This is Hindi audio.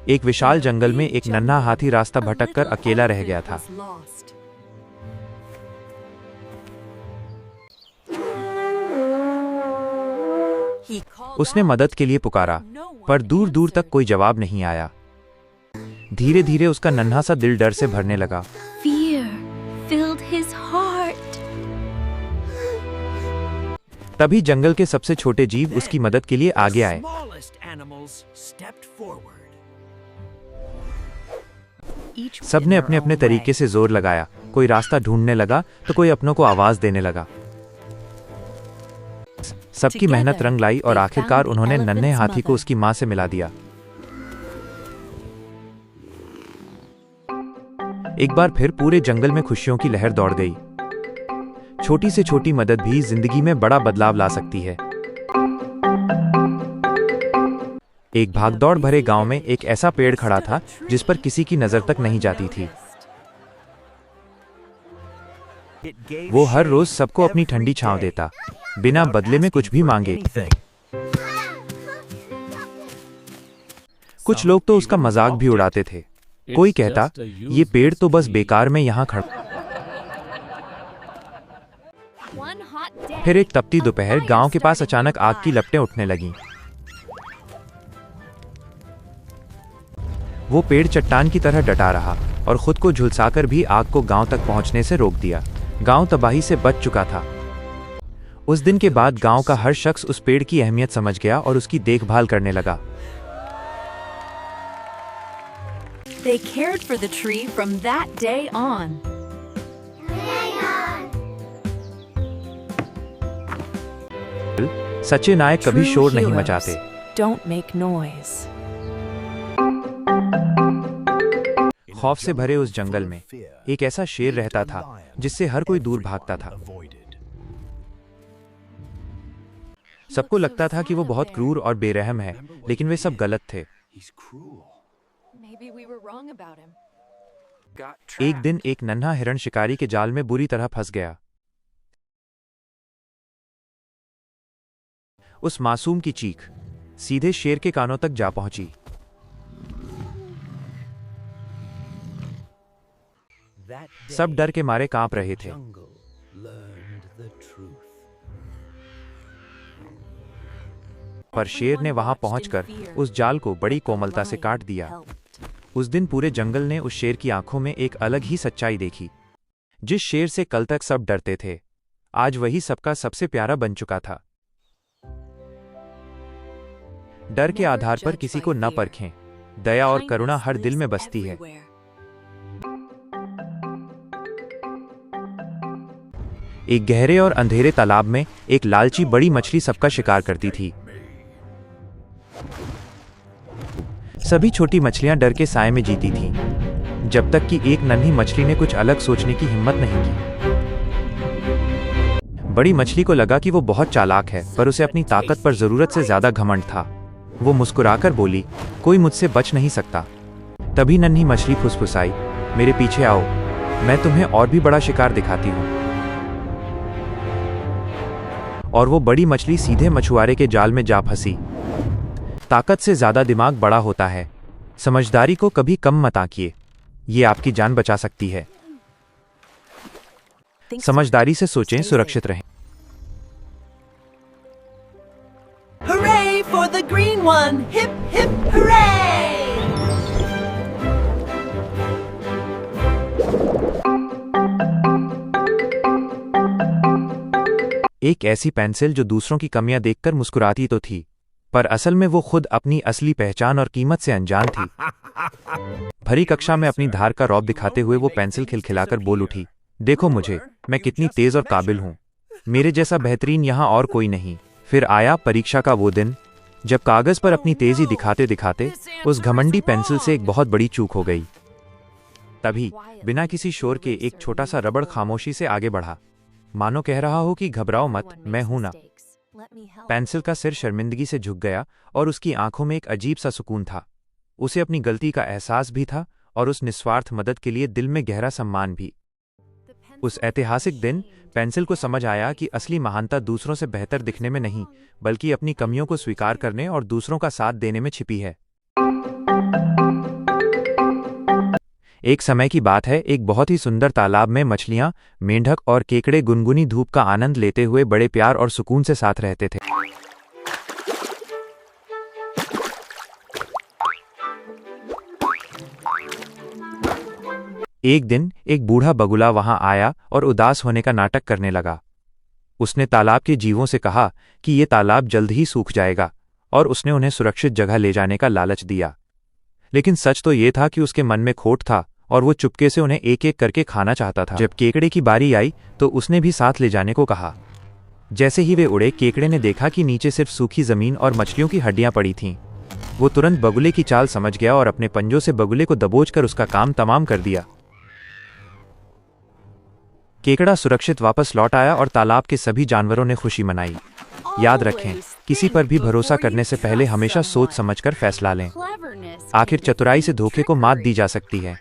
एक विशाल जंगल में एक नन्हा हाथी रास्ता भटककर अकेला रह गया था। उसने मदद के लिए पुकारा, पर दूर दूर तक कोई जवाब नहीं आया। धीरे धीरे उसका नन्हा सा दिल डर से भरने लगा। तभी जंगल के सबसे छोटे जीव उसकी मदद के लिए आगे आए। सबने अपने अपने तरीके से जोर लगाया। कोई रास्ता ढूंढने लगा तो कोई अपनों को आवाज देने लगा। सबकी मेहनत रंग लाई और आखिरकार उन्होंने नन्हे हाथी को उसकी मां से मिला दिया। एक बार फिर पूरे जंगल में खुशियों की लहर दौड़ गई। छोटी से छोटी मदद भी जिंदगी में बड़ा बदलाव ला सकती है। एक भागदौड़ भरे गांव में एक ऐसा पेड़ खड़ा था जिस पर किसी की नजर तक नहीं जाती थी। वो हर रोज सबको अपनी ठंडी छांव देता, बिना बदले में कुछ भी मांगे। कुछ लोग तो उसका मजाक भी उड़ाते थे। कोई कहता, ये पेड़ तो बस बेकार में यहाँ खड़ा। फिर एक तपती दोपहर गांव के पास अचानक आग की लपटें उठने लगीं। वो पेड़ चट्टान की तरह डटा रहा और खुद को झुलसाकर भी आग को गांव तक पहुंचने से रोक दिया। गांव तबाही से बच चुका था। उस दिन के बाद गांव का हर शख्स उस पेड़ की अहमियत समझ गया और उसकी देखभाल करने लगा। They cared for the tree from that day on. सच्चे नायक कभी शोर नहीं मचाते। Don't make noise. खौफ से भरे उस जंगल में एक ऐसा शेर रहता था जिससे हर कोई दूर भागता था। सबको लगता था कि वो बहुत क्रूर और बेरहम है, लेकिन वे सब गलत थे। एक दिन एक नन्हा हिरण शिकारी के जाल में बुरी तरह फंस गया। उस मासूम की चीख सीधे शेर के कानों तक जा पहुंची। सब डर के मारे कांप रहे थे। पर शेर ने वहां पहुंचकर उस जाल को बड़ी कोमलता से काट दिया। उस दिन पूरे जंगल ने उस शेर की आंखों में एक अलग ही सच्चाई देखी। जिस शेर से कल तक सब डरते थे, आज वही सबका सबसे प्यारा बन चुका था। डर के आधार पर किसी को न परखें। दया और करुणा हर दिल में बसती है। एक गहरे और अंधेरे तालाब में एक लालची बड़ी मछली सबका शिकार करती थी। सभी छोटी मछलियां डर के साए में जीती थीं, जब तक कि एक नन्ही मछली ने कुछ अलग सोचने की हिम्मत नहीं की। बड़ी मछली को लगा कि वो बहुत चालाक है, पर उसे अपनी ताकत पर जरूरत से ज्यादा घमंड था। वो मुस्कुराकर बोली, कोई मुझसे बच नहीं सकता। तभी नन्ही मछली फुसफुसाई, मेरे पीछे आओ, मैं तुम्हें और भी बड़ा शिकार दिखाती हूँ। और वो बड़ी मछली सीधे मछुआरे के जाल में जा फंसी। ताकत से ज्यादा दिमाग बड़ा होता है। समझदारी को कभी कम मत आंकिए, ये आपकी जान बचा सकती है। समझदारी से सोचें, सुरक्षित रहें। Hooray for the green one! Hip hip hooray! एक ऐसी पेंसिल जो दूसरों की कमियां देखकर मुस्कुराती तो थी, पर असल में वो खुद अपनी असली पहचान और कीमत से अनजान थी। भरी कक्षा में अपनी धार का रौब दिखाते हुए वो पेंसिल खिलखिलाकर बोल उठी, देखो मुझे, मैं कितनी तेज और काबिल हूँ। मेरे जैसा बेहतरीन यहाँ और कोई नहीं। फिर आया परीक्षा का वो दिन, जब कागज पर अपनी तेजी दिखाते दिखाते उस घमंडी पेंसिल से एक बहुत बड़ी चूक हो गई। तभी बिना किसी शोर के एक छोटा सा रबड़ खामोशी से आगे बढ़ा, मानो कह रहा हो कि घबराओ मत, मैं हूं ना। पेंसिल का सिर शर्मिंदगी से झुक गया और उसकी आंखों में एक अजीब सा सुकून था। उसे अपनी गलती का एहसास भी था और उस निस्वार्थ मदद के लिए दिल में गहरा सम्मान भी। उस ऐतिहासिक दिन पेंसिल को समझ आया कि असली महानता दूसरों से बेहतर दिखने में नहीं, बल्कि अपनी कमियों को स्वीकार करने और दूसरों का साथ देने में छिपी है। एक समय की बात है, एक बहुत ही सुंदर तालाब में मछलियां, मेंढक और केकड़े गुनगुनी धूप का आनंद लेते हुए बड़े प्यार और सुकून से साथ रहते थे। एक दिन एक बूढ़ा बगुला वहां आया और उदास होने का नाटक करने लगा। उसने तालाब के जीवों से कहा कि ये तालाब जल्द ही सूख जाएगा, और उसने उन्हें सुरक्षित जगह ले जाने का लालच दिया। लेकिन सच तो ये था कि उसके मन में खोट था और वो चुपके से उन्हें एक एक करके खाना चाहता था। जब केकड़े की बारी आई तो उसने भी साथ ले जाने को कहा। जैसे ही वे उड़े, केकड़े ने देखा कि नीचे सिर्फ सूखी जमीन और मछलियों की हड्डियां पड़ी थीं। वो तुरंत बगुले की चाल समझ गया और अपने पंजों से बगुले को दबोचकर उसका काम तमाम कर दिया। केकड़ा सुरक्षित वापस लौट आया और तालाब के सभी जानवरों ने खुशी मनाई। याद रखें, किसी पर भी भरोसा करने से पहले हमेशा सोच समझकर फैसला लें। आखिर चतुराई से धोखे को मात दी जा सकती है।